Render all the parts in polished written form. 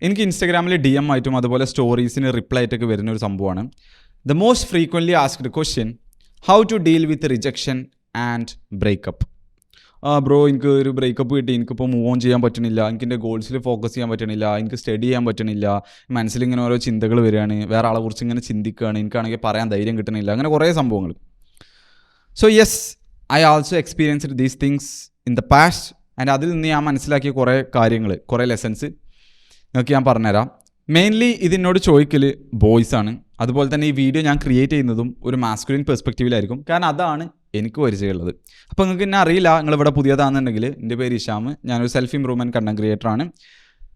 എനിക്ക് ഇൻസ്റ്റാഗ്രാമിൽ DM ആയിട്ടും അതുപോലെ സ്റ്റോറീസിന് റിപ്ലൈ ആയിട്ടൊക്കെ വരുന്ന ഒരു സംഭവമാണ് the most frequently asked question how to deal with rejection and breakup. Bro എനിക്ക് ഒരു ബ്രേക്കപ്പ് കിട്ടി, എനിക്കിപ്പോൾ മൂവ് ഓൺ ചെയ്യാൻ പറ്റണില്ല, എനിക്ക് എൻ്റെ ഗോൾസിൽ ഫോക്കസ് ചെയ്യാൻ പറ്റണില്ല, എനിക്ക് സ്റ്റഡി ചെയ്യാൻ പറ്റണില്ല, മനസ്സിലിങ്ങനെ ഓരോ ചിന്തകൾ വരികയാണ്, വേറെ ആളെ കുറിച്ച് ഇങ്ങനെ ചിന്തിക്കുകയാണ്, എനിക്കാണെങ്കിൽ പറയാൻ ധൈര്യം കിട്ടണില്ല, അങ്ങനെ കുറേ സംഭവങ്ങൾ. So yes, I also experienced these things in the past and അതിൽ നിന്ന് ഞാൻ മനസ്സിലാക്കിയ കുറേ കാര്യങ്ങൾ, കുറേ ലെസൺസ് നിങ്ങൾക്ക് ഞാൻ പറഞ്ഞുതരാം. മെയിൻലി ഇതിനോട് ചോദിക്കൽ ബോയ്സാണ്. അതുപോലെ തന്നെ ഈ വീഡിയോ ഞാൻ ക്രിയേറ്റ് ചെയ്യുന്നതും ഒരു മാസ്കുലിൻ പെർസ്പെക്റ്റീവിലായിരിക്കും, കാരണം അതാണ് എനിക്ക് പരിചയമുള്ളത്. അപ്പോൾ നിങ്ങൾക്ക് എന്നെ അറിയില്ല, നിങ്ങളിവിടെ പുതിയതാണെന്നുണ്ടെങ്കിൽ എൻ്റെ പേര് ഇഷാം, ഞാനൊരു സെൽഫ് ഇമ്പ്രൂവ്മെൻറ്റ് കണ്ടന്റ് ക്രിയേറ്ററാണ്.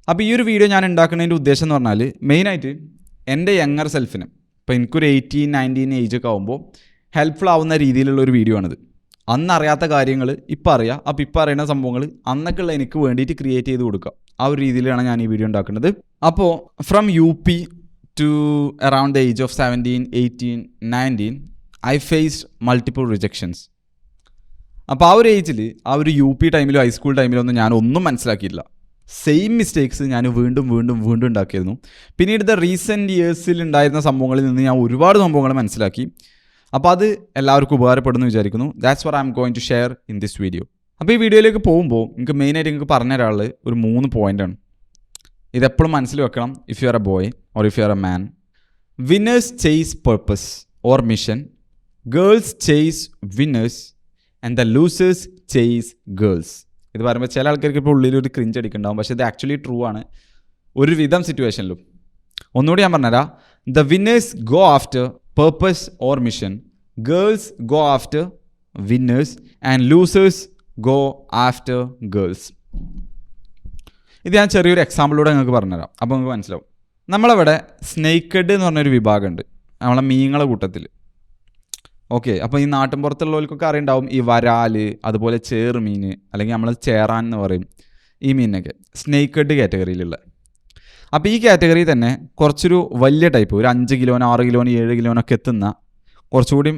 അപ്പോൾ ഈ ഒരു വീഡിയോ ഞാൻ ഉണ്ടാക്കുന്നതിൻ്റെ ഉദ്ദേശം എന്ന് പറഞ്ഞാൽ മെയിനായിട്ട് എൻ്റെ യങ്ങർ സെൽഫിന്, ഇപ്പോൾ എനിക്കൊരു 18-19 ഏജൊക്കെ ആകുമ്പോൾ ഹെൽപ്ഫുൾ ആവുന്ന രീതിയിലുള്ള ഒരു വീഡിയോ ആണിത്. അന്നറിയാത്ത കാര്യങ്ങൾ ഇപ്പം അറിയാം, അപ്പോൾ ഇപ്പം അറിയുന്ന സംഭവങ്ങൾ അന്നൊക്കെയുള്ള എനിക്ക് വേണ്ടിയിട്ട് ക്രിയേറ്റ് ചെയ്ത് കൊടുക്കുക. ആ ഒരു രീതിയിലാണ് ഞാൻ ഈ വീഡിയോ ഉണ്ടാക്കുന്നത്. അപ്പോൾ from UP to around the age of 17, 18, 19 I faced multiple rejections. അപ്പോൾ ആ ഒരു ഏജിൽ, ആ ഒരു UP ടൈമിലോ ഹൈസ്കൂൾ ടൈമിലോ ഒന്നും ഞാൻ ഒന്നും മനസ്സിലാക്കിയില്ല. സെയിം മിസ്റ്റേക്സ് ഞാൻ വീണ്ടും ഉണ്ടാക്കിയിരുന്നു. പിന്നീട് ദ റീസെൻറ്റ് ഇയേഴ്സിൽ ഉണ്ടായിരുന്ന സംഭവങ്ങളിൽ നിന്ന് ഞാൻ ഒരുപാട് സംഭവങ്ങൾ മനസ്സിലാക്കി. അപ്പോൾ അത് എല്ലാവർക്കും ഉപകാരപ്പെടുന്നു വിചാരിക്കുന്നു. That's what I am going to share in this video. അപ്പോൾ ഈ വീഡിയോയിലേക്ക് പോകുമ്പോൾ നിങ്ങൾക്ക് മെയിനായിട്ട് നിങ്ങൾക്ക് പറഞ്ഞു തരാനുള്ളത് ഒരു 3 പോയിൻ്റാണ്. ഇതെപ്പോഴും മനസ്സിൽ വെക്കണം. If you are A boy or if you are a man, winners chase purpose or mission, girls chase winners and the losers chase girls. ഇത് പറയുമ്പോൾ ചില ആൾക്കാർക്ക് ഇപ്പോൾ ഉള്ളിലൊരു ക്രിഞ്ച് അടിക്കുന്നുണ്ടാവും, പക്ഷേ ഇത് ആക്ച്വലി ട്രൂ ആണ് ഒരു വിധം സിറ്റുവേഷനിലും. ഒന്നുകൂടി ഞാൻ പറഞ്ഞുതരാം. The winners go after purpose or mission, girls go after winners and losers go after girls. ഇത് ഞാൻ ചെറിയൊരു എക്സാമ്പിളിലൂടെ നിങ്ങൾക്ക് പറഞ്ഞുതരാം, അപ്പോൾ നിങ്ങൾക്ക് മനസ്സിലാവും. നമ്മളവിടെ സ്നേക്കഡ് എന്ന് പറഞ്ഞൊരു വിഭാഗമുണ്ട് നമ്മളെ മീനുകളെ കൂട്ടത്തിൽ. ഓക്കെ, അപ്പോൾ ഈ നാട്ടിൻ പുറത്തുള്ളവർക്കൊക്കെ അറിയുണ്ടാവും ഈ വരാല്, അതുപോലെ ചേറുമീൻ, അല്ലെങ്കിൽ നമ്മൾ ചേറാൻ എന്ന് പറയും, ഈ മീനിനൊക്കെ സ്നേക്കഡ് കാറ്റഗറിയിലുള്ള. അപ്പോൾ ഈ കാറ്റഗറി തന്നെ കുറച്ചൊരു വലിയ ടൈപ്പ്, ഒരു 5 കിലോനോ 6 കിലോനോ 7 കിലോനൊക്കെ എത്തുന്ന കുറച്ചുകൂടി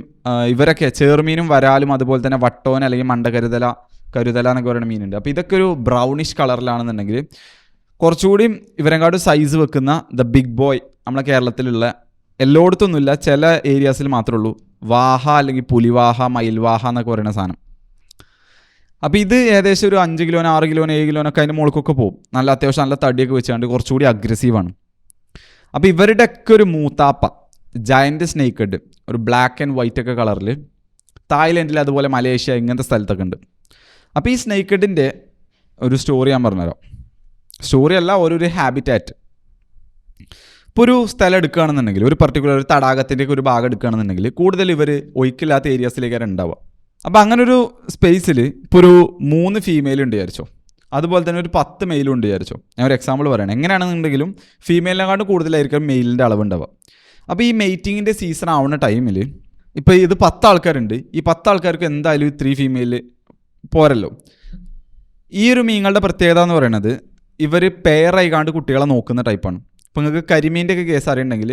ഇവരൊക്കെ ചേർമീനും വരാലും അതുപോലെ തന്നെ വട്ടോൻ അല്ലെങ്കിൽ മണ്ടകരുതല എന്നൊക്കെ പറയുന്ന മീനുണ്ട്. അപ്പോൾ ഇതൊക്കെ ഒരു ബ്രൗണിഷ് കളറിലാണെന്നുണ്ടെങ്കിൽ കുറച്ചുകൂടി ഇവരെക്കാട്ടും സൈസ് വെക്കുന്ന ദ ബിഗ് ബോയ് നമ്മളെ കേരളത്തിലുള്ള, എല്ലായിടത്തൊന്നുമില്ല, ചില ഏരിയാസിൽ മാത്രമേ ഉള്ളൂ, വാഹ അല്ലെങ്കിൽ പുലിവാഹ, മയിൽവാഹ എന്നൊക്കെ പറയുന്ന സാധനം. അപ്പോൾ ഇത് ഏകദേശം ഒരു 5 കിലോനോ 6 കിലോനോ 7 കിലോനൊക്കെ അതിൻ്റെ മുകൾക്കൊക്കെ പോകും. നല്ല അത്യാവശ്യം നല്ല തടിയൊക്കെ വെച്ചുകൊണ്ട് കുറച്ചുകൂടി അഗ്രസീവാണ്. അപ്പോൾ ഇവരുടെയൊക്കെ ഒരു മൂത്താപ്പ ജയൻറ്റ് സ്നേക്കഡ്, ഒരു ബ്ലാക്ക് ആൻഡ് വൈറ്റ് ഒക്കെ കളറിൽ തായ്ലൻഡിൽ അതുപോലെ മലേഷ്യ ഇങ്ങനത്തെ സ്ഥലത്തൊക്കെ ഉണ്ട്. അപ്പോൾ ഈ സ്നേക്കഡിൻ്റെ ഒരു സ്റ്റോറി ഞാൻ പറഞ്ഞുതരാം. സ്റ്റോറി അല്ല, ഒരു ഹാബിറ്റാറ്റ്. ഇപ്പോൾ ഒരു സ്ഥലം എടുക്കുകയാണെന്നുണ്ടെങ്കിൽ, ഒരു പർട്ടിക്കുലർ ഒരു തടാകത്തിൻ്റെയൊക്കെ ഒരു ഭാഗം എടുക്കുകയാണെന്നുണ്ടെങ്കിൽ കൂടുതൽ ഇവർ ഒഴുക്കില്ലാത്ത ഏരിയാസിലേക്കാണ് ഉണ്ടാവുക. അപ്പോൾ അങ്ങനെ ഒരു സ്പേസിൽ ഇപ്പോൾ ഒരു 3 ഫീമെയിൽ ഉണ്ട് വിചാരിച്ചോ, അതുപോലെ തന്നെ ഒരു 10 മെയിലും ഉണ്ട് വിചാരിച്ചോ. ഞാൻ ഒരു എക്സാമ്പിൾ പറയണം. എങ്ങനെയാണെന്നുണ്ടെങ്കിലും ഫീമെയിലിനെക്കാട്ടും കൂടുതലായിരിക്കും മെയിലിൻ്റെ അളവുണ്ടാവുക. അപ്പോൾ ഈ മെയ്റ്റിങ്ങിൻ്റെ സീസൺ ആവുന്ന ടൈമിൽ ഇപ്പോൾ ഇത് 10 ആൾക്കാരുണ്ട്. ഈ 10 ആൾക്കാർക്ക് എന്തായാലും 3 ഫീമെയിൽ പോരല്ലോ. ഈ ഒരു മീനുകളുടെ പ്രത്യേകത എന്ന് പറയുന്നത് ഇവർ പെയറായിക്കാണ്ട് കുട്ടികളെ നോക്കുന്ന ടൈപ്പാണ്. ഇപ്പോൾ നിങ്ങൾക്ക് കരിമീൻ്റെ ഒക്കെ കേസ് അറിയണമെങ്കിൽ,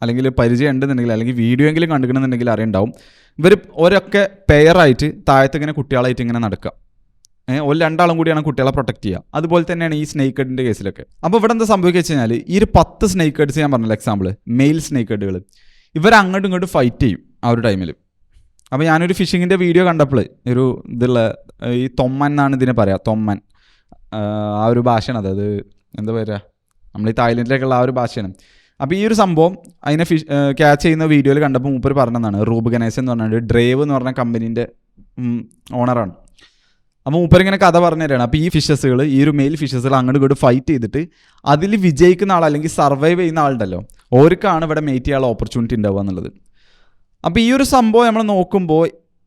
അല്ലെങ്കിൽ പരിചയം ഉണ്ടെന്നുണ്ടെങ്കിൽ, അല്ലെങ്കിൽ വീഡിയോ എങ്കിലും കണ്ടുക്കണമെന്നുണ്ടെങ്കിൽ അറിയുണ്ടാവും. ഇവർ ഒരൊക്കെ പെയറായിട്ട് താഴത്തിങ്ങനെ കുട്ടികളായിട്ട് ഇങ്ങനെ നടക്കുക. ഒരു 2 ആളും കൂടിയാണ് കുട്ടികളെ പ്രൊട്ടക്ട് ചെയ്യുക. അതുപോലെ തന്നെയാണ് ഈ സ്നേക്കഡിൻ്റെ കേസിലൊക്കെ. അപ്പോൾ ഇവിടെ എന്താ സംഭവിക്കുക വെച്ച് കഴിഞ്ഞാൽ, ഈ ഒരു 10 സ്നേക്കഡ്സ് ഞാൻ പറഞ്ഞല്ലോ എക്സാമ്പിൾ, മെയിൽ സ്നേക്കഡുകൾ, ഇവർ അങ്ങോട്ടും ഇങ്ങോട്ടും ഫൈറ്റ് ചെയ്യും ആ ഒരു ടൈമിൽ. അപ്പോൾ ഞാനൊരു ഫിഷിങ്ങിൻ്റെ വീഡിയോ കണ്ടപ്പോൾ ഒരു ഇതുള്ള ഈ തൊമ്മൻ എന്നാണ് ഇതിനെ പറയുക, തൊമ്മൻ, ആ ഒരു ഭാഷയാണ് അത് എന്താ പറയുക, നമ്മൾ ഈ തായ്ലൻഡിലേക്കുള്ള ആ ഒരു ഭാഷയാണ്. അപ്പോൾ ഈ ഒരു സംഭവം അതിനെ ക്യാച്ച് ചെയ്യുന്ന വീഡിയോയിൽ കണ്ടപ്പോൾ മൂപ്പർ പറഞ്ഞതാണ്, റൂബ് ഗണേശൻ എന്ന് പറഞ്ഞിട്ട് ഡ്രേവ് എന്ന് പറഞ്ഞ കമ്പനീൻ്റെ ഓണറാണ്. അപ്പോൾ മൂപ്പരിങ്ങനെ കഥ പറഞ്ഞു തരാണ്. അപ്പോൾ ഈ ഫിഷസുകൾ, ഈ ഒരു മെയിൽ ഫിഷസുകൾ അങ്ങോട്ട് ഇങ്ങോട്ട് ഫൈറ്റ് ചെയ്തിട്ട് അതിൽ വിജയിക്കുന്ന ആൾ അല്ലെങ്കിൽ സർവൈവ് ചെയ്യുന്ന ആളുണ്ടല്ലോ, ഓർക്കാണ് ഇവിടെ മേറ്റ് ചെയ്യാനുള്ള ഓപ്പർച്യൂണിറ്റി ഉണ്ടാവുക എന്നുള്ളത്. അപ്പോൾ ഈ ഒരു സംഭവം നമ്മൾ നോക്കുമ്പോൾ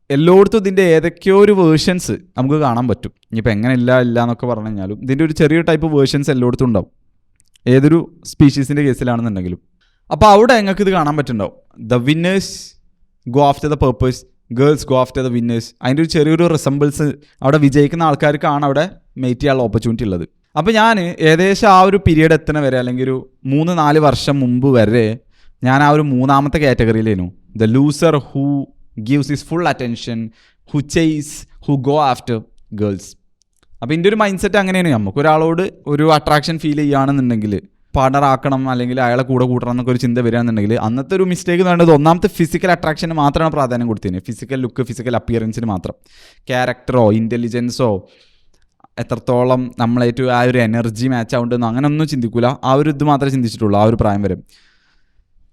എല്ലായിടത്തും ഇതിൻ്റെ ഏതൊക്കെയോ ഒരു വേർഷൻസ് നമുക്ക് കാണാൻ പറ്റും. ഇനിയിപ്പോൾ എങ്ങനെ ഇല്ല എന്നൊക്കെ പറഞ്ഞു കഴിഞ്ഞാലും ഇതിൻ്റെ ഒരു ചെറിയൊരു ടൈപ്പ് വേർഷൻസ് എല്ലായിടത്തും ഉണ്ടാവും, ഏതൊരു സ്പീഷീസിൻ്റെ കേസിലാണെന്നുണ്ടെങ്കിലും. അപ്പോൾ അവിടെ നിങ്ങൾക്ക് ഇത് കാണാൻ പറ്റുന്നുണ്ടാവും. The winners go after the purpose, girls go after the winners. അതിൻ്റെ ഒരു ചെറിയൊരു റിസംബിൾസ്, അവിടെ വിജയിക്കുന്ന ആൾക്കാർക്കാണ് അവിടെ മേറ്റ് ചെയ്യാനുള്ള ഓപ്പർച്യൂണിറ്റി ഉള്ളത്. അപ്പോൾ ഞാൻ ഏകദേശം ആ ഒരു പീരീഡ് എത്തുന്ന വരെ, അല്ലെങ്കിൽ ഒരു 3-4 വർഷം മുമ്പ് വരെ ഞാൻ ആ ഒരു 3ാമത്തെ കാറ്റഗറിയിലായിരുന്നു. The loser who gives his full attention, who chase, who go after girls. അപ്പോൾ ഇതിൻ്റെ ഒരു മൈൻഡ് സെറ്റ് അങ്ങനെയാണ്. നമുക്ക് ഒരാളോട് ഒരു അട്രാക്ഷൻ ഫീൽ ചെയ്യുകയാണെന്നുണ്ടെങ്കിൽ, പാർട്ണർ ആക്കണം അല്ലെങ്കിൽ അയാളെ കൂടെ കൂട്ടണം എന്നൊക്കെ ഒരു ചിന്ത വരികയാണെന്നുണ്ടെങ്കിൽ അന്നത്തെ ഒരു മിസ്റ്റേക്ക് എന്ന് പറയുന്നത് ഒന്നാമത്തെ ഫിസിക്കൽ അട്രാക്ഷന് മാത്രമാണ് പ്രാധാന്യം കൊടുത്തതിന്. ഫിസിക്കൽ ലുക്ക്, ഫിസിക്കൽ അപ്പിയറൻസിന് മാത്രം. ക്യാരക്ടറോ ഇൻ്റലിജൻസോ എത്രത്തോളം നമ്മളേറ്റവും ആ ഒരു എനർജി മാച്ച് ആവുണ്ടെന്നോ അങ്ങനെ ഒന്നും ചിന്തിക്കില്ല. ആ ഒരു ഇത് മാത്രമേ ചിന്തിച്ചിട്ടുള്ളൂ ആ ഒരു പ്രായം വരെ.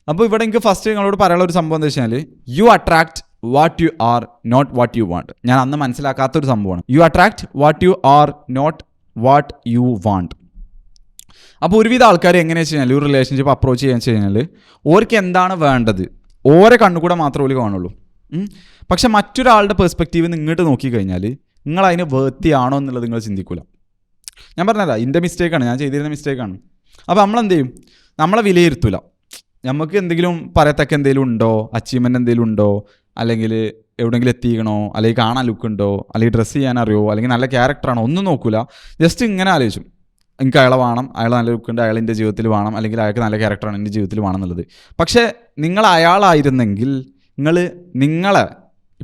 അപ്പോൾ ഇവിടെ എനിക്ക് ഫസ്റ്റ് നിങ്ങളോട് പറയാനുള്ള ഒരു സംഭവം എന്താ വെച്ചാൽ, you attract what you are, not what you want. ഞാൻ അന്ന് മനസ്സിലാക്കാത്തൊരു സംഭവമാണ്. You attract what you are, not what you want. അപ്പോൾ ഒരുവിധ ആൾക്കാർ എങ്ങനെയാ വെച്ച് കഴിഞ്ഞാൽ ഒരു റിലേഷൻഷിപ്പ് അപ്രോച്ച് ചെയ്യാന്ന് വെച്ച് കഴിഞ്ഞാൽ ഓർക്ക് എന്താണ് വേണ്ടത് ഓരോ കണ്ണുകൂടെ മാത്രമേ ഓര് കാണുള്ളൂ. പക്ഷെ മറ്റൊരാളുടെ പെർസ്പെക്റ്റീവ് ഇങ്ങോട്ട് നോക്കിക്കഴിഞ്ഞാൽ നിങ്ങൾ അതിന് വേർത്തിയാണോ എന്നുള്ളത് നിങ്ങൾ ചിന്തിക്കില്ല. ഞാൻ പറഞ്ഞല്ല, എൻ്റെ മിസ്റ്റേക്കാണ്, ഞാൻ ചെയ്തിരുന്ന മിസ്റ്റേക്കാണ്. അപ്പോൾ നമ്മളെന്ത് ചെയ്യും, നമ്മളെ വിലയിരുത്തില്ല. നമുക്ക് എന്തെങ്കിലും പറയത്തക്ക എന്തെങ്കിലും ഉണ്ടോ, അച്ചീവ്മെൻ്റ് എന്തെങ്കിലും ഉണ്ടോ, അല്ലെങ്കിൽ എവിടെയെങ്കിലും എത്തിക്കണോ, അല്ലെങ്കിൽ കാണാൻ ലുക്ക് ഉണ്ടോ, അല്ലെങ്കിൽ ഡ്രസ്സ് ചെയ്യാൻ അറിയോ, അല്ലെങ്കിൽ നല്ല ക്യാരക്ടറാണോ, ഒന്നും നോക്കില്ല. ജസ്റ്റ് ഇങ്ങനെ ആലോചിച്ചു, എനിക്ക് അയാളെ വേണം, അയാൾ നല്ല ലുക്കുണ്ട്, അയാൾ എൻ്റെ ജീവിതത്തിൽ വേണം, അല്ലെങ്കിൽ അയാൾക്ക് നല്ല ക്യാരക്ടറാണ് എൻ്റെ ജീവിതത്തിൽ വേണം എന്നുള്ളത്. പക്ഷേ നിങ്ങൾ അയാളായിരുന്നെങ്കിൽ നിങ്ങളെ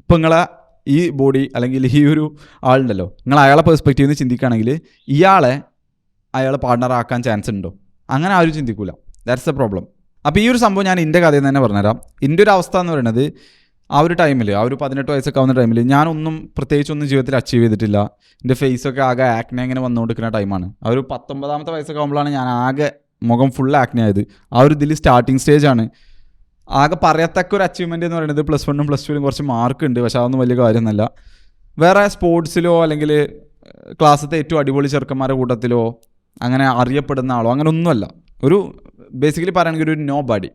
ഇപ്പം നിങ്ങളെ ഈ ബോഡി അല്ലെങ്കിൽ ഈ ഒരു ആളുണ്ടല്ലോ, നിങ്ങൾ അയാളെ പെർസ്പെക്റ്റീവിൽ നിന്ന് ചിന്തിക്കുകയാണെങ്കിൽ അയാൾ പാർട്ണറാക്കാൻ ചാൻസ് ഉണ്ടോ? അങ്ങനെ ആരും ചിന്തിക്കില്ല. That's the problem. അപ്പോൾ ഈ ഒരു സംഭവം ഞാൻ എൻ്റെ കഥയിൽ നിന്ന് തന്നെ പറഞ്ഞുതരാം. എൻ്റെ ഒരു അവസ്ഥ എന്ന് പറയുന്നത്, ആ ഒരു ടൈമിൽ, ആ ഒരു 18 വയസ്സൊക്കെ ആവുന്ന ടൈമിൽ ഞാനൊന്നും പ്രത്യേകിച്ചൊന്നും ജീവിതത്തിൽ അച്ചീവ് ചെയ്തിട്ടില്ല. എൻ്റെ ഫേസൊക്കെ ആകെ ആക്നെ ഇങ്ങനെ വന്നുകൊണ്ടിരിക്കുന്ന ടൈമാണ്. ആ ഒരു 19ാമത്തെ വയസ്സൊക്കെ ആകുമ്പോഴാണ് ഞാൻ ആകെ മുഖം ഫുൾ ആക്നെ ആയത്. ആ ഒരു ഇതിൽ സ്റ്റാർട്ടിങ് സ്റ്റേജാണ്. ആകെ പറയത്തക്ക ഒരു അച്ചീവ്മെൻറ്റ് എന്ന് പറയുന്നത് +1 +2 കുറച്ച് മാർക്ക് ഉണ്ട്, പക്ഷേ അതൊന്നും വലിയ കാര്യമൊന്നുമല്ല. വേറെ സ്പോർട്സിലോ അല്ലെങ്കിൽ ക്ലാസ്സിലത്തെ ഏറ്റവും അടിപൊളി ചെറുക്കന്മാരുടെ കൂട്ടത്തിലോ അങ്ങനെ അറിയപ്പെടുന്ന ആളോ അങ്ങനെ ഒന്നുമല്ല. ഒരു ബേസിക്കലി പറയുകയാണെങ്കിൽ ഒരു നോ ബഡി.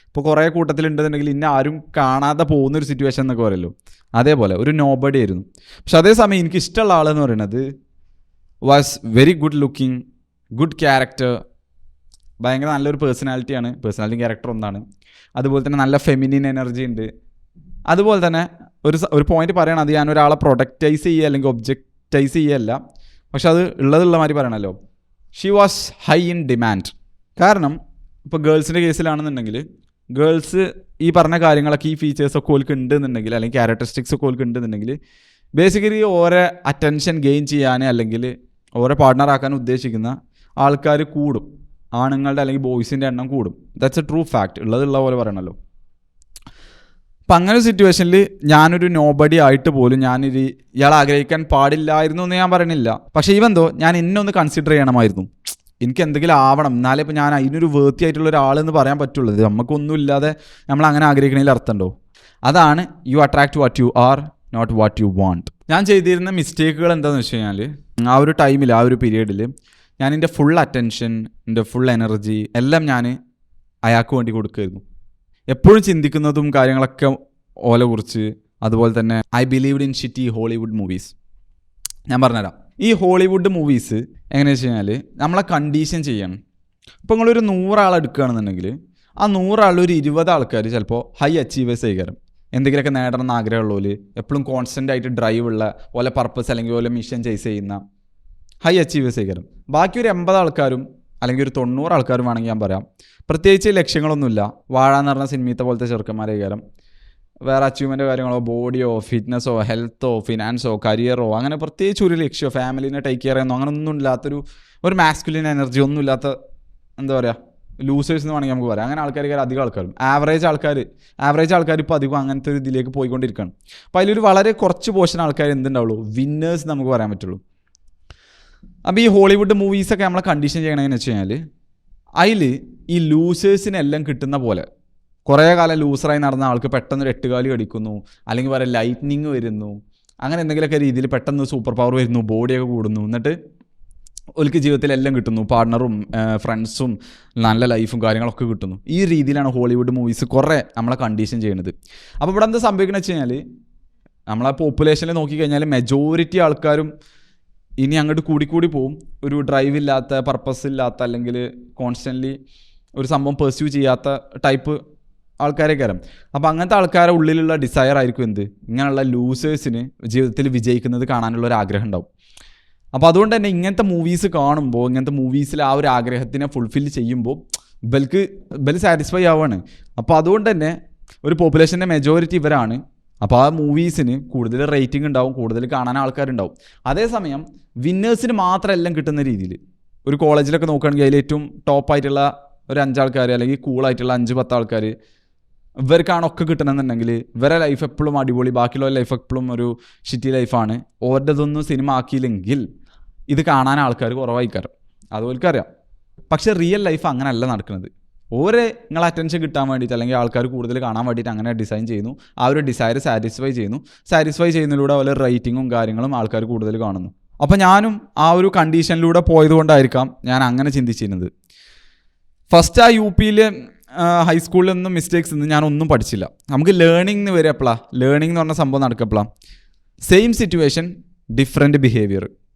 ഇപ്പോൾ കുറേ കൂട്ടത്തിലുണ്ടെന്നുണ്ടെങ്കിൽ ഇന്ന ആരും കാണാതെ പോകുന്നൊരു സിറ്റുവേഷൻ എന്നൊക്കെ പറയുമല്ലോ, അതേപോലെ ഒരു നോ ബഡി ആയിരുന്നു. പക്ഷെ അതേസമയം എനിക്ക് ഇഷ്ടമുള്ള ആളെന്ന് പറയുന്നത് was very good looking, good character, ഭയങ്കര നല്ലൊരു പേഴ്സണാലിറ്റിയാണ്. പേഴ്സണാലിറ്റി ക്യാരക്ടർ ഒന്നാണ്. അതുപോലെ തന്നെ നല്ല ഫെമിനിൻ എനർജി ഉണ്ട്. അതുപോലെ തന്നെ ഒരു പോയിന്റ് പറയണം, അത് ഞാൻ ഒരാളെ പ്രൊഡക്റ്റൈസ് ചെയ്യുക അല്ലെങ്കിൽ ഒബ്ജക്റ്റൈസ് ചെയ്യുകയല്ല, പക്ഷെ അത് ഉള്ള മാതിരി പറയണമല്ലോ. She was high in demand. കാരണം ഇപ്പോൾ ഗേൾസിൻ്റെ കേസിലാണെന്നുണ്ടെങ്കിൽ ഗേൾസ് ഈ പറഞ്ഞ കാര്യങ്ങളൊക്കെ, ഈ ഫീച്ചേഴ്സൊക്കെ ഓൾക്ക് ഉണ്ടെന്നുണ്ടെങ്കിൽ, അല്ലെങ്കിൽ ക്യാരക്ടറിസ്റ്റിക്സ് ഒക്കെ ഓൾക്ക് ഉണ്ടെന്നുണ്ടെങ്കിൽ, ബേസിക്കലി ഓരോ അറ്റൻഷൻ ഗെയിൻ ചെയ്യാൻ അല്ലെങ്കിൽ ഓരോ പാർട്ട്ണറാക്കാൻ ഉദ്ദേശിക്കുന്ന ആൾക്കാർ കൂടും. ആണുങ്ങളുടെ അല്ലെങ്കിൽ ബോയ്സിൻ്റെ എണ്ണം കൂടും. That's A true fact. ഉള്ള പോലെ പറയണമല്ലോ. അപ്പം അങ്ങനെ ഒരു സിറ്റുവേഷനിൽ ഞാനൊരു നോബഡി ആയിട്ട് പോലും ഇയാൾ ആഗ്രഹിക്കാൻ പാടില്ലായിരുന്നു എന്ന് ഞാൻ പറയണില്ല. പക്ഷേ ഇവന്തോ ഞാൻ എന്നെ കൺസിഡർ ചെയ്യണമായിരുന്നു. എനിക്ക് എന്തെങ്കിലും ആവണം, എന്നാലേ ഇപ്പോൾ ഞാൻ അതിനൊരു വേർത്തി ആയിട്ടുള്ള ഒരാളെന്ന് പറയാൻ പറ്റുള്ളൂ. നമുക്കൊന്നും ഇല്ലാതെ നമ്മൾ അങ്ങനെ ആഗ്രഹിക്കണതിൽ അർത്ഥമുണ്ടോ? അതാണ് you attract what you are, not what you want. ഞാൻ ചെയ്തിരുന്ന മിസ്റ്റേക്കുകൾ എന്താണെന്ന് വെച്ച് കഴിഞ്ഞാൽ, ആ ഒരു ടൈമിൽ, ആ ഒരു പീരീഡിൽ ഞാൻ എൻ്റെ ഫുൾ അറ്റൻഷൻ, എൻ്റെ ഫുൾ എനർജി എല്ലാം ഞാൻ അയാൾക്ക് വേണ്ടി കൊടുക്കുമായിരുന്നു. എപ്പോഴും ചിന്തിക്കുന്നതും കാര്യങ്ങളൊക്കെ ഓലെ കുറിച്ച്. അതുപോലെ തന്നെ I believed in shitty Hollywood movies. ഞാൻ പറഞ്ഞുതരാം. ഈ ഹോളിവുഡ് മൂവീസ് എങ്ങനെയാണെന്ന് വെച്ച് കഴിഞ്ഞാൽ നമ്മളെ കണ്ടീഷൻ ചെയ്യണം. ഇപ്പോൾ നിങ്ങളൊരു 100 ആളെ എടുക്കുകയാണെന്നുണ്ടെങ്കിൽ ആ 100 ആളിൽ ഒരു 20 ആൾക്കാർ ചിലപ്പോൾ ഹൈ അച്ചീവേഴ്സ് ആയിക്കാരം. എന്തെങ്കിലുമൊക്കെ നേടണം എന്ന് ആഗ്രഹമുള്ളവർ, എപ്പോഴും കോൺസ്റ്റൻ്റ് ആയിട്ട് ഡ്രൈവ് ഉള്ള, ഓലെ പർപ്പസ് അല്ലെങ്കിൽ ഓലെ മിഷൻ ചേസ് ചെയ്യുന്ന ഹൈ അച്ചീവേഴ്സ് ആയിക്കാരം. ബാക്കി ഒരു 80 ആൾക്കാരും അല്ലെങ്കിൽ ഒരു 90 ആൾക്കാരും വേണമെങ്കിൽ ഞാൻ പറയാം, പ്രത്യേകിച്ച് ലക്ഷ്യങ്ങളൊന്നുമില്ല. വാഴ എന്ന് പറഞ്ഞ സിനിമീത്തെ പോലത്തെ ചെറുക്കന്മാരായിക്കാരം. വേറെ അച്ചീവ്മെൻറ്റോ കാര്യങ്ങളോ, ബോഡിയോ ഫിറ്റ്നസ്സോ ഹെൽത്തോ ഫിനാൻസോ കരിയറോ അങ്ങനെ പ്രത്യേകിച്ച് ഒരു ലക്ഷ്യമോ, ഫാമിലിനെ ടേക്ക് കെയർ ചെയ്യുന്നോ അങ്ങനെ ഒന്നും ഇല്ലാത്തൊരു മാസ്കുലിൻ എനർജി ഒന്നും ഇല്ലാത്ത, എന്താ പറയുക, ലൂസേഴ്സ് എന്ന് വേണമെങ്കിൽ നമുക്ക് പറയാം. അങ്ങനെ ആൾക്കാർ അധികം ആൾക്കാരും ആവറേജ് ആൾക്കാർ ഇപ്പോൾ അധികം അങ്ങനത്തെ ഒരു ഇതിലേക്ക് പോയിക്കൊണ്ടിരിക്കുകയാണ്. അപ്പോൾ അതിലൊരു വളരെ കുറച്ച് പോർഷൻ ആൾക്കാർ എന്തുണ്ടാവുള്ളൂ, വിന്നേഴ്സ് നമുക്ക് പറയാൻ പറ്റുള്ളൂ. അപ്പോൾ ഈ ഹോളിവുഡ് മൂവീസൊക്കെ നമ്മളെ കണ്ടീഷൻ ചെയ്യണമെന്ന് വെച്ച് കഴിഞ്ഞാൽ അതിൽ ഈ ലൂസേഴ്സിനെല്ലാം കിട്ടുന്ന പോലെ, കുറേ കാലം ലൂസറായി നടന്ന ആൾക്ക് പെട്ടെന്നൊരു 8 കാലി കടിക്കുന്നു, അല്ലെങ്കിൽ പറയാം ലൈറ്റ്നിങ് വരുന്നു, അങ്ങനെ എന്തെങ്കിലുമൊക്കെ രീതിയിൽ പെട്ടെന്ന് സൂപ്പർ പവർ വരുന്നു, ബോഡിയൊക്കെ കൂടുന്നു, എന്നിട്ട് ഒലിക്ക് ജീവിതത്തിലെല്ലാം കിട്ടുന്നു, പാർട്ണറും ഫ്രണ്ട്സും നല്ല ലൈഫും കാര്യങ്ങളൊക്കെ കിട്ടുന്നു. ഈ രീതിയിലാണ് ഹോളിവുഡ് മൂവീസ് കുറേ നമ്മളെ കണ്ടീഷൻ ചെയ്യുന്നത്. അപ്പോൾ ഇവിടെ എന്താ സംഭവിക്കുന്നത് വെച്ച് കഴിഞ്ഞാൽ, നമ്മളെ പോപ്പുലേഷനിൽ നോക്കിക്കഴിഞ്ഞാൽ മെജോറിറ്റി ആൾക്കാരും ഇനി അങ്ങോട്ട് കൂടിക്കൂടി പോവും. ഒരു ഡ്രൈവ് ഇല്ലാത്ത, പർപ്പസ് ഇല്ലാത്ത, അല്ലെങ്കിൽ കോൺസ്റ്റൻ്റ്ലി ഒരു സംഭവം പെർസ്യൂ ചെയ്യാത്ത ടൈപ്പ് ആൾക്കാരെ കയറും. അപ്പോൾ അങ്ങനത്തെ ആൾക്കാരുടെ ഉള്ളിലുള്ള ഡിസയർ ആയിരിക്കും എന്ത്, ഇങ്ങനെയുള്ള ലൂസേഴ്സിന് ജീവിതത്തിൽ വിജയിക്കുന്നത് കാണാനുള്ള ഒരു ആഗ്രഹം ഉണ്ടാവും. അപ്പോൾ അതുകൊണ്ട് തന്നെ ഇങ്ങനത്തെ മൂവീസ് കാണുമ്പോൾ, ഇങ്ങനത്തെ മൂവീസിൽ ആ ഒരു ആഗ്രഹത്തിനെ ഫുൾഫിൽ ചെയ്യുമ്പോൾ ബൽ സാറ്റിസ്ഫൈ ആവുകയാണ്. അപ്പോൾ അതുകൊണ്ട് തന്നെ ഒരു പോപ്പുലേഷൻ്റെ മെജോറിറ്റി ഇവരാണ്. അപ്പോൾ ആ മൂവീസിന് കൂടുതൽ റേറ്റിംഗ് ഉണ്ടാവും, കൂടുതൽ കാണാൻ ആൾക്കാരുണ്ടാവും. അതേസമയം വിന്നേഴ്സിന് മാത്രം എല്ലാം കിട്ടുന്ന രീതിയിൽ, ഒരു കോളേജിലൊക്കെ നോക്കുകയാണെങ്കിൽ അതിൽ ഏറ്റവും ടോപ്പായിട്ടുള്ള ഒരു 5 ആൾക്കാർ അല്ലെങ്കിൽ കൂളായിട്ടുള്ള 5-10 ആൾക്കാർ ഇവർക്കാണൊക്കെ കിട്ടണമെന്നുണ്ടെങ്കിൽ ഇവരെ ലൈഫ് എപ്പോഴും അടിപൊളി, ബാക്കിയുള്ള ലൈഫ് എപ്പോഴും ഒരു ഷിറ്റി ലൈഫാണ്. ഓരുടേതൊന്നും സിനിമ ആക്കിയില്ലെങ്കിൽ ഇത് കാണാൻ ആൾക്കാർ കുറവായിക്കാരം, അതുപോലെ അറിയാം. പക്ഷേ റിയൽ ലൈഫ് അങ്ങനെയല്ല നടക്കുന്നത്. ഓരോ നിങ്ങളെ അറ്റൻഷൻ കിട്ടാൻ വേണ്ടിയിട്ട് അല്ലെങ്കിൽ ആൾക്കാർ കൂടുതൽ കാണാൻ വേണ്ടിയിട്ട് അങ്ങനെ ഡിസൈൻ ചെയ്യുന്നു. ആ ഒരു ഡിസയർ സാറ്റിസ്ഫൈ ചെയ്യുന്നതിലൂടെ പോലെ റേറ്റിങ്ങും കാര്യങ്ങളും ആൾക്കാർ കൂടുതൽ കാണുന്നു. അപ്പോൾ ഞാനും ആ ഒരു കണ്ടീഷനിലൂടെ പോയതുകൊണ്ടായിരിക്കാം ഞാൻ അങ്ങനെ ചിന്തിച്ചിരുന്നത്. ഫസ്റ്റ് ആ UP-യിൽ ഹൈസ്കൂളിലൊന്നും മിസ്റ്റേക്സ് ഒന്നും ഞാനൊന്നും പഠിച്ചില്ല. നമുക്ക് ലേണിംഗ് വരെ എപ്പോഴാണ് ലേണിംഗ് എന്ന് പറഞ്ഞ സംഭവം നടക്കപ്പോഴാണ് സെയിം സിറ്റുവേഷൻ ഡിഫറെൻറ്റ് ബിഹേവിയർ.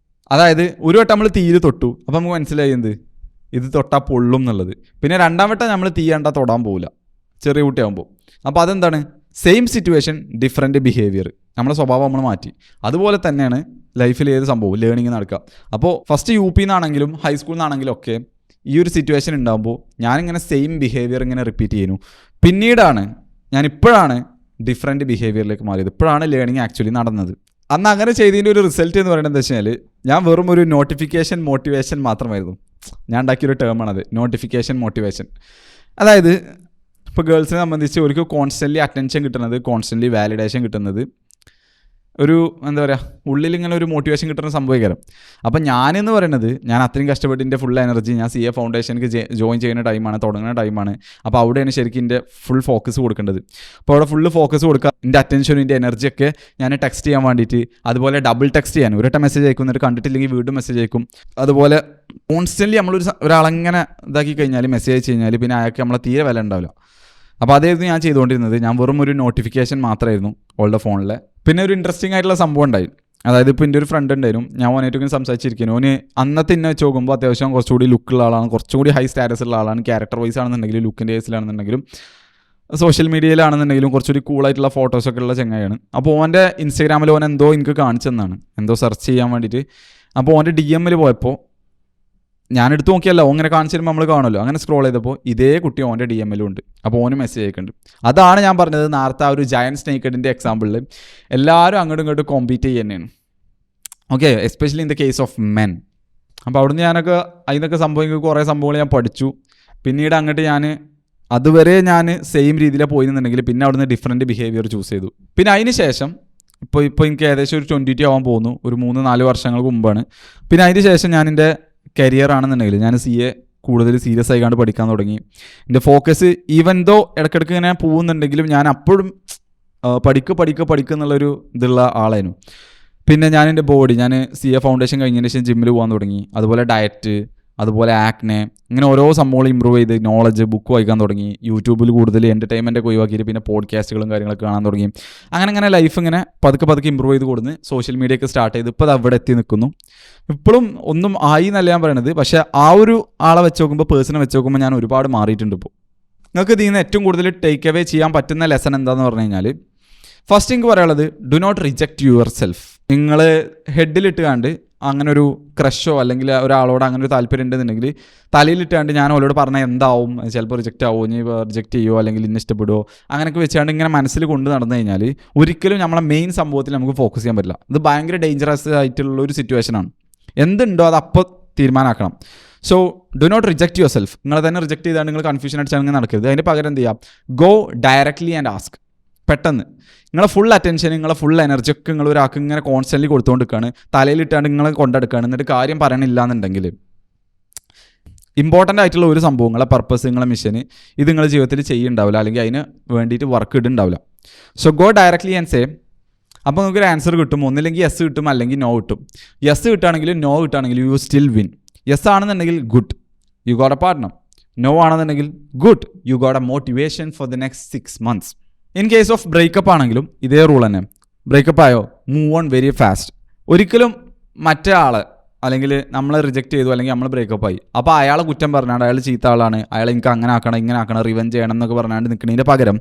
അതായത് ഒരു വട്ടം നമ്മൾ തീയിൽ തൊട്ടു, അപ്പോൾ നമുക്ക് മനസ്സിലായി എന്ത് ഇത് തൊട്ടാൽ പൊള്ളും എന്നുള്ളത്. പിന്നെ 2ാം വട്ടം നമ്മൾ തീ കണ്ടാൽ തൊടാൻ പോകില്ല ചെറിയ കുട്ടിയാകുമ്പോൾ. അപ്പോൾ അതെന്താണ് സെയിം സിറ്റുവേഷൻ ഡിഫറെൻറ്റ് ബിഹേവിയർ, നമ്മുടെ സ്വഭാവം നമ്മൾ മാറ്റി. അതുപോലെ തന്നെയാണ് ലൈഫിൽ ഏത് സംഭവം ലേണിംഗ് നടക്കുക. അപ്പോൾ ഫസ്റ്റ് UP-ന്നാണെങ്കിലും ഹൈസ്കൂളിൽ നിന്നാണെങ്കിലും ഒക്കെ ഈ ഒരു സിറ്റുവേഷൻ ഉണ്ടാകുമ്പോൾ ഞാനിങ്ങനെ സെയിം ബിഹേവിയർ ഇങ്ങനെ റിപ്പീറ്റ് ചെയ്യുന്നു. പിന്നീടാണ് ഇപ്പോഴാണ് ഡിഫറെൻറ്റ് ബിഹേവിയറിലേക്ക് മാറിയത്. ഇപ്പോഴാണ് ലേണിംഗ് ആക്ച്വലി നടന്നത്. അന്ന് അങ്ങനെ ചെയ്തതിൻ്റെ ഒരു റിസൾട്ട് എന്ന് പറയുന്നത് എന്താ വെച്ച് കഴിഞ്ഞാൽ ഞാൻ വെറും ഒരു നോട്ടിഫിക്കേഷൻ മോട്ടിവേഷൻ മാത്രമായിരുന്നു. ഞാൻ ഉണ്ടാക്കിയൊരു ടേമാണത്, നോട്ടിഫിക്കേഷൻ മോട്ടിവേഷൻ. അതായത് ഇപ്പോൾ ഗേൾസിനെ സംബന്ധിച്ച് അവർക്ക് കോൺസ്റ്റൻ്റ്ലി അറ്റൻഷൻ കിട്ടുന്നത്, കോൺസ്റ്റൻ്റ്ലി വാലിഡേഷൻ കിട്ടുന്നത്, ഒരു എന്താ പറയുക ഉള്ളിലിങ്ങനെ ഒരു മോട്ടിവേഷൻ കിട്ടുന്ന സംഭവിക്കാരം. അപ്പം ഞാനെന്ന് പറയുന്നത് ഞാൻ അത്രയും കഷ്ടപ്പെട്ട് ഫുൾ എനർജി ഞാൻ CA ഫൗണ്ടേഷനിക്ക് ജോയിൻ ചെയ്യുന്ന ടൈമാണ്, തുടങ്ങുന്ന ടൈമാണ്. അപ്പോൾ അവിടെയാണ് ശരിക്കും എൻ്റെ ഫുൾ ഫോക്കസ് കൊടുക്കേണ്ടത്. അപ്പോൾ അവിടെ ഫുള്ള് ഫോക്കസ് കൊടുക്കുക, എൻ്റെ അറ്റൻഷനും എൻ്റെ എനർജിയൊക്കെ ഞാൻ ടെക്സ്റ്റ് ചെയ്യാൻ വേണ്ടിയിട്ട്, അതുപോലെ ഡബിൾ ടെക്സ്റ്റ് ചെയ്യാൻ, ഒരൊറ്റ മെസ്സേജ് അയക്കും എന്നിട്ട് കണ്ടിട്ടില്ലെങ്കിൽ വീണ്ടും മെസ്സേജ് അയക്കും. അതുപോലെ കോൺസ്റ്റൻ്റ്ലി ഒരാളങ്ങനെ ഇതാക്കി കഴിഞ്ഞാൽ മെസ്സേജ് അയച്ചു കഴിഞ്ഞാൽ പിന്നെ അയാൾക്ക് നമ്മളെ തീരെ വില ഉണ്ടാവില്ല. അപ്പോൾ അതായിരുന്നു ഞാൻ ചെയ്തുകൊണ്ടിരുന്നത്. ഞാൻ വെറും ഒരു നോട്ടിഫിക്കേഷൻ മാത്രമായിരുന്നു ഓളുടെ ഫോണിലെ. പിന്നെ ഒരു ഇൻട്രസ്റ്റിംഗ് ആയിട്ടുള്ള സംഭവം ഉണ്ടായി. അതായത് ഇപ്പോൾ എൻ്റെ ഒരു ഫ്രണ്ട് ഉണ്ടായിരുന്നു, ഞാൻ ഓനായിട്ട് ഇങ്ങനെ സംസാരിച്ചിരിക്കുന്നു. ഓന് അന്നത്തെ ഇന്നെ വെച്ച് നോക്കുമ്പോൾ അത്യാവശ്യം കുറച്ചുകൂടി ലുക്കുള്ള ആളാണ്, കുറച്ചുകൂടി ഹൈ സ്റ്റാറ്റസ് ഉള്ള ആളാണ്. ക്യാരക്ടർ വൈസ് ആണെന്നുണ്ടെങ്കിലും ലുക്കിൻ്റെ കേസിലാണെന്നുണ്ടെങ്കിലും സോഷ്യൽ മീഡിയയിലാണെന്നുണ്ടെങ്കിലും കുറച്ചുകൂടി കൂളായിട്ടുള്ള ഫോട്ടോസൊക്കെ ഉള്ള ചങ്ങായാണ്. അപ്പോൾ ഓൻ്റെ ഇൻസ്റ്റാഗ്രാമിൽ ഓൻ എന്തോ എനിക്ക് കാണിച്ചെന്നാണ്, എന്തോ സെർച്ച് ചെയ്യാൻ വേണ്ടിയിട്ട്. അപ്പോൾ ഓൻ്റെ DM-ൽ പോയപ്പോൾ ഞാനെടുത്ത് നോക്കിയല്ല, ഓങ്ങനെ കാണിച്ചു തരുമ്പോൾ നമ്മൾ കാണുമല്ലോ. അങ്ങനെ സ്ക്രോൾ ചെയ്തപ്പോൾ ഇതേ കുട്ടി ഓൻ്റെ DM-ലും ഉണ്ട്. അപ്പോൾ ഓന് മെസ്സേജ് അയക്കുന്നുണ്ട്. അതാണ് ഞാൻ പറഞ്ഞത് നേരത്തെ ആ ഒരു ജയൻറ്റ് സ്നേക്കഡിൻ്റെ എക്സാമ്പിളിൽ എല്ലാവരും അങ്ങോട്ടും ഇങ്ങോട്ടും കോമ്പീറ്റ് ചെയ്യുക തന്നെയാണ്. Okay, especially in the case of men. അപ്പോൾ അവിടുന്ന് ഞാനൊക്കെ അതിനൊക്കെ കുറേ സംഭവങ്ങൾ ഞാൻ പഠിച്ചു. പിന്നീട് അങ്ങോട്ട് അതുവരെ ഞാൻ സെയിം രീതിയിലാണ് പോയിരുന്നുണ്ടെങ്കിൽ പിന്നെ അവിടുന്ന് ഡിഫറെൻറ്റ് ബിഹേവിയർ ചൂസ് ചെയ്തു. പിന്നെ അതിന് ശേഷം ഇപ്പോൾ എനിക്ക് ഏകദേശം ഒരു 22 ആവാൻ പോകുന്നു, ഒരു 3-4 വർഷങ്ങൾക്ക് മുമ്പാണ്. പിന്നെ അതിന് ശേഷം ഞാൻ എൻ്റെ കരിയർ ആണെന്നുണ്ടെങ്കിൽ ഞാൻ CA കൂടുതൽ സീരിയസ് ആയിക്കാണ്ട് പഠിക്കാൻ തുടങ്ങി. എൻ്റെ ഫോക്കസ് ഈവൻ ദോ ഇടയ്ക്കിടയ്ക്ക് ഇങ്ങനെ പോകുന്നുണ്ടെങ്കിലും ഞാൻ അപ്പോഴും പഠിക്കുന്നുള്ളൊരു ഇതുള്ള ആളായിരുന്നു. പിന്നെ ഞാൻ എൻ്റെ ബോഡി CA ഫൗണ്ടേഷൻ കഴിഞ്ഞതിന് ശേഷം ജിമ്മിൽ പോകാൻ തുടങ്ങി. അതുപോലെ ഡയറ്റ്, അതുപോലെ ആക്നെ, ഇങ്ങനെ ഓരോ സംഭവങ്ങൾ ഇമ്പ്രൂവ് ചെയ്ത് നോളജ് ബുക്ക് വായിക്കാൻ തുടങ്ങി. യൂട്യൂബിൽ കൂടുതൽ എൻ്റർടൈൻമെൻറ്റൊക്കെ ഒഴിവാക്കിയിട്ട് പിന്നെ പോഡ്കാസ്റ്റുകളും കാര്യങ്ങളൊക്കെ കാണാൻ തുടങ്ങി. അങ്ങനെ ലൈഫ് ഇങ്ങനെ പതുക്കെ ഇമ്പ്രൂവ് ചെയ്ത് കൊടുന്ന് സോഷ്യൽ മീഡിയ ഒക്കെ സ്റ്റാർട്ട് ചെയ്ത് ഇപ്പോൾ അത് അവിടെ എത്തി നിൽക്കുന്നു. ഇപ്പോഴും ഒന്നും ആയി എന്നല്ല ഞാൻ പറയണത്, പക്ഷേ ആ ഒരു ആളെ വെച്ച് നോക്കുമ്പോൾ, പേഴ്സണെ വെച്ച് നോക്കുമ്പോൾ ഞാൻ ഒരുപാട് മാറിയിട്ടുണ്ട്. ഇപ്പോൾ നിങ്ങൾക്ക് ഇതിൽ നിന്ന് ഏറ്റവും കൂടുതൽ ടേക്ക് അവേ ചെയ്യാൻ പറ്റുന്ന ലെസൺ എന്താണെന്ന് പറഞ്ഞു കഴിഞ്ഞാൽ, ഫസ്റ്റ് എനിക്ക് പറയാനുള്ളത് do not reject yourself. നിങ്ങൾ ഹെഡിലിട്ടുകാണ്ട് അങ്ങനെ ഒരു ക്രഷോ അല്ലെങ്കിൽ ഒരാളോട് അങ്ങനെ ഒരു താല്പര്യം ഉണ്ടെന്നുണ്ടെങ്കിൽ തലയിലിട്ടാണ്ട് ഞാൻ അവരോട് പറഞ്ഞാൽ എന്താവും, ചിലപ്പോൾ റിജക്റ്റ് ആവുമോ, ഇനി റിജക്റ്റ് ചെയ്യുമോ അല്ലെങ്കിൽ ഇന്ന് ഇഷ്ടപ്പെടുമോ, അങ്ങനെയൊക്കെ വെച്ചാണ്ട് ഇങ്ങനെ മനസ്സിൽ കൊണ്ട് നടന്നു കഴിഞ്ഞാൽ ഒരിക്കലും നമ്മളെ മെയിൻ സംഭവത്തിൽ നമുക്ക് ഫോക്കസ് ചെയ്യാൻ പറ്റില്ല. ഇത് ഭയങ്കര ഡേഞ്ചറസ് ആയിട്ടുള്ള ഒരു സിറ്റുവേഷനാണ്. എന്തുണ്ടോ അത് അപ്പോൾ തീരുമാനമാക്കണം. So do not reject yourself. നിങ്ങൾ തന്നെ റിജക്റ്റ് ചെയ്താൽ നിങ്ങൾ കൺഫ്യൂഷൻ അടിച്ചാൽ അങ്ങനെ നടക്കരുത്. അതിന് പകരം എന്ത് ചെയ്യാം, ഗോ ഡയറക്റ്റ്ലി ആൻഡ് ആസ്ക്. പെട്ടെന്ന് നിങ്ങളെ ഫുൾ അറ്റൻഷൻ, നിങ്ങളെ ഫുൾ എനർജി ഒക്കെ നിങ്ങൾ ഒരാൾക്ക് ഇങ്ങനെ കോൺസ്റ്റൻ്റ്ലി കൊടുത്തുകൊണ്ടിരിക്കുകയാണ്, തലയിലിട്ടാണ്ട് നിങ്ങളെ കൊണ്ടെടുക്കുകയാണ്, എന്നിട്ട് കാര്യം പറയണില്ല എന്നുണ്ടെങ്കിൽ ഇമ്പോർട്ടൻ്റ് ആയിട്ടുള്ള ഒരു സംഭവം, നിങ്ങളെ പർപ്പസ്, നിങ്ങളെ മിഷന് ഇത് നിങ്ങളുടെ ജീവിതത്തിൽ ചെയ്യുന്നുണ്ടാവില്ല, അല്ലെങ്കിൽ അതിന് വേണ്ടിയിട്ട് വർക്ക് ഇടുന്നുണ്ടാവില്ല. So go directly and say. അപ്പോൾ നിങ്ങൾക്കൊരു ആൻസർ കിട്ടും. ഒന്നില്ലെങ്കിൽ യെസ് കിട്ടും, അല്ലെങ്കിൽ നോ കിട്ടും. യെസ് കിട്ടുകയാണെങ്കിലും നോ കിട്ടുകയാണെങ്കിലും യു സ്റ്റിൽ വിൻ. യെസ് ആണെന്നുണ്ടെങ്കിൽ good, you got a partner. No ആണെന്നുണ്ടെങ്കിൽ good, you got a motivation for the next 6 months. In case of breakup ആണെങ്കിലും ഇതേ റൂൾ തന്നെ. ബ്രേക്കപ്പ് ആയോ, മൂവ് ഓൺ വെരി ഫാസ്റ്റ്. ഒരിക്കലും മറ്റേ ആൾ അല്ലെങ്കിൽ നമ്മളെ റിജക്റ്റ് ചെയ്തു അല്ലെങ്കിൽ നമ്മൾ ബ്രേക്കപ്പ് ആയി അപ്പോൾ അയാളെ കുറ്റം പറഞ്ഞാണ്ട് അയാൾ ചീത്ത ആളാണ്, അയാൾ എനിക്ക് അങ്ങനെ ആക്കണം ഇങ്ങനെ ആക്കണം റിവെഞ്ച് ചെയ്യണം എന്നൊക്കെ പറഞ്ഞാണ്ട് നിൽക്കുന്നതിൻ്റെ പകരം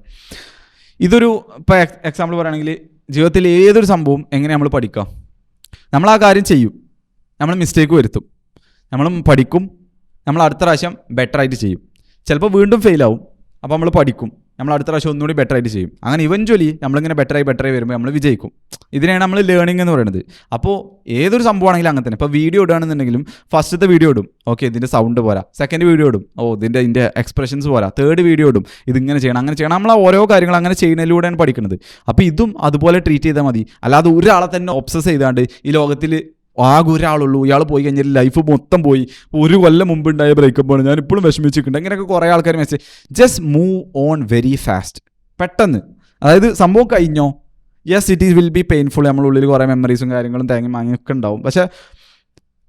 ഇതൊരു ഇപ്പോൾ എക്സാമ്പിൾ പറയുകയാണെങ്കിൽ ജീവിതത്തിൽ ഏതൊരു സംഭവം എങ്ങനെ നമ്മൾ പഠിക്കാം, നമ്മൾ ആ കാര്യം ചെയ്യും, നമ്മൾ മിസ്റ്റേക്ക് വരുത്തും, നമ്മൾ പഠിക്കും, നമ്മൾ അടുത്ത പ്രാവശ്യം ബെറ്റർ ആയിട്ട് ചെയ്യും. ചിലപ്പോൾ വീണ്ടും ഫെയിലാവും, അപ്പോൾ നമ്മൾ പഠിക്കും, നമ്മൾ അടുത്ത പ്രാവശ്യം ഒന്നുകൂടി ബെറ്റർ ആയിട്ട് ചെയ്യും. അങ്ങനെ ഇവഞ്ച്വലി നമ്മളിങ്ങനെ ബെറ്ററായി വരുമ്പോൾ നമ്മൾ വിജയിക്കും. ഇതിനെയാണ് നമ്മൾ ലേണിംഗ് എന്ന് പറയുന്നത്. അപ്പോൾ ഏതൊരു സംഭവമാണെങ്കിലും അങ്ങനെ തന്നെ. ഇപ്പോൾ വീഡിയോ ഇടുകയാണെന്നുണ്ടെങ്കിലും ഫസ്റ്റത്തെ വീഡിയോ ഇടും, ഓക്കെ ഇതിൻ്റെ സൗണ്ട് പോരാ, സെക്കൻഡ് വീഡിയോ ഇടും, ഇതിൻ്റെ എക്സ്പ്രഷൻസ് പോരാ, തേർഡ് വീഡിയോ ഇടും, ഇതിങ്ങനെ ചെയ്യണം അങ്ങനെ ചെയ്യണം. നമ്മൾ ഓരോ കാര്യങ്ങൾ അങ്ങനെ ചെയ്യുന്നതിലൂടെയാണ് പഠിക്കുന്നത്. അപ്പോൾ ഇതും അതുപോലെ ട്രീറ്റ് ചെയ്താൽ മതി. അല്ലാതെ ഒരാളെ തന്നെ ഒബ്സസ് ചെയ്താണ്ട് ഈ ലോകത്തിൽ ആകെ ഒരാളുള്ളൂ, ഇയാൾ പോയി കഴിഞ്ഞാൽ ലൈഫ് മൊത്തം പോയി, ഒരു കൊല്ലം മുമ്പ് ഉണ്ടായ ബ്രേക്കപ്പാണ്, ഞാൻ ഇപ്പോഴും വിഷമിച്ചിട്ടുണ്ട്, അങ്ങനെയൊക്കെ കുറേ ആൾക്കാർ message. Just move on very fast, പെട്ടെന്ന്. അതായത് സംഭവം കഴിഞ്ഞോ, yes it is will be painful, നമ്മുടെ ഉള്ളിൽ കുറേ മെമ്മറീസും കാര്യങ്ങളും തേങ്ങയും മാങ്ങയൊക്കെ ഉണ്ടാവും. പക്ഷേ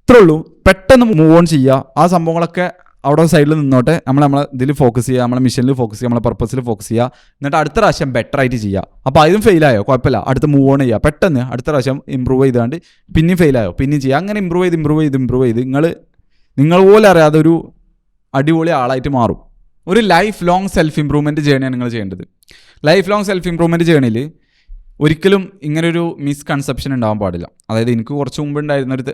ഇത്രേ ഉള്ളൂ, പെട്ടെന്ന് മൂവ് ഓൺ ചെയ്യുക. ആ സംഭവങ്ങളൊക്കെ അവിടെ സൈഡിൽ നിന്നോട്ടെ, നമ്മളെ ഇതിൽ ഫോക്കസ് ചെയ്യുക, നമ്മളെ മിഷനിൽ ഫോക്കസ് ചെയ്യുക, നമ്മളെ പർപ്പസിൽ ഫോക്കസ് ചെയ്യുക. എന്നിട്ട് അടുത്ത പ്രാവശ്യം ബെറ്റർ ആയിട്ട് ചെയ്യുക. അപ്പോൾ അതും ഫെയിലായോ കുഴപ്പമില്ല, അടുത്ത് മൂവ് ഓൺ ചെയ്യുക, പെട്ടെന്ന് അടുത്ത പ്രാവശ്യം ഇമ്പ്രൂവ് ചെയ്താണ്ട് പിന്നെയും ഫെയിലായോ പിന്നെയും ചെയ്യുക. അങ്ങനെ ഇമ്പ്രൂവ് ചെയ്ത് നിങ്ങൾ പോലെ അറിയാതെ ഒരു അടിപൊളി ആളായിട്ട് മാറും. ഒരു ലൈഫ് ലോങ് സെൽഫ് ഇമ്പ്രൂവ്മെൻറ്റ് ജേണിയാണ് നിങ്ങൾ ചെയ്യേണ്ടത്. ലൈഫ് ലോങ് സെൽഫ് ഇമ്പ്രൂവ്മെൻറ്റ് ജേണിയിൽ ഒരിക്കലും ഇങ്ങനൊരു മിസ്കൺസെപ്ഷൻ ഉണ്ടാകാൻ പാടില്ല. അതായത് എനിക്ക് കുറച്ച് മുമ്പ് ഉണ്ടായിരുന്നൊരു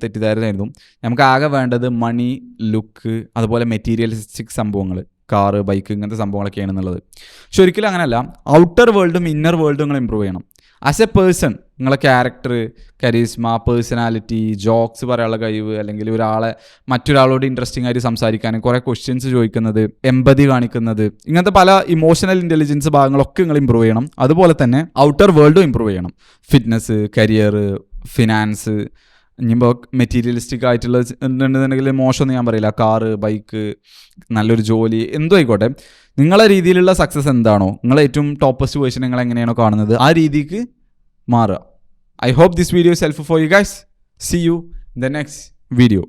തെറ്റിദ്ധാരണയായിരുന്നു, നമുക്ക് ആകെ വേണ്ടത് മണി, ലുക്ക്, അതുപോലെ മെറ്റീരിയലിസ്റ്റിക് സംഭവങ്ങൾ, കാറ്, ബൈക്ക്, ഇങ്ങനത്തെ സംഭവങ്ങളൊക്കെയാണെന്നുള്ളത്. പക്ഷെ ഒരിക്കലും അങ്ങനെയല്ല. ഔട്ടർ വേൾഡും ഇന്നർ വേൾഡും നിങ്ങൾ ഇമ്പ്രൂവ് ചെയ്യണം. ആസ് എ പേഴ്സൺ നിങ്ങളെ ക്യാരക്ടർ, കരിസ്മ, പേഴ്സണാലിറ്റി, ജോക്സ് പറയാനുള്ള കഴിവ്, അല്ലെങ്കിൽ മറ്റൊരാളോട് ഇൻട്രസ്റ്റിംഗ് ആയിട്ട് സംസാരിക്കാനും കുറേ ക്വസ്റ്റ്യൻസ് ചോദിക്കുന്നത്, എമ്പതി കാണിക്കുന്നത്, ഇങ്ങനത്തെ പല ഇമോഷണൽ ഇൻ്റലിജൻസ് ഭാഗങ്ങളൊക്കെ നിങ്ങൾ ഇമ്പ്രൂവ് ചെയ്യണം. അതുപോലെ തന്നെ ഔട്ടർ വേൾഡും ഇമ്പ്രൂവ് ചെയ്യണം. ഫിറ്റ്നസ്, കരിയർ, ഫിനാൻസ്, ഇനിയിപ്പോൾ മെറ്റീരിയലിസ്റ്റിക് ആയിട്ടുള്ള ഉണ്ടെന്നുണ്ടെങ്കിൽ മോശമൊന്നും ഞാൻ പറയില്ല, കാറ്, ബൈക്ക്, നല്ലൊരു ജോലി, എന്തോ ആയിക്കോട്ടെ. നിങ്ങളെ രീതിയിലുള്ള സക്സസ് എന്താണോ, നിങ്ങളെ ഏറ്റവും ടോപ്പസ്റ്റ് വേർഷൻ നിങ്ങൾ എങ്ങനെയാണോ കാണുന്നത് ആ രീതിക്ക് മാറുക. I hope this video is helpful for you guys. See you in the next video.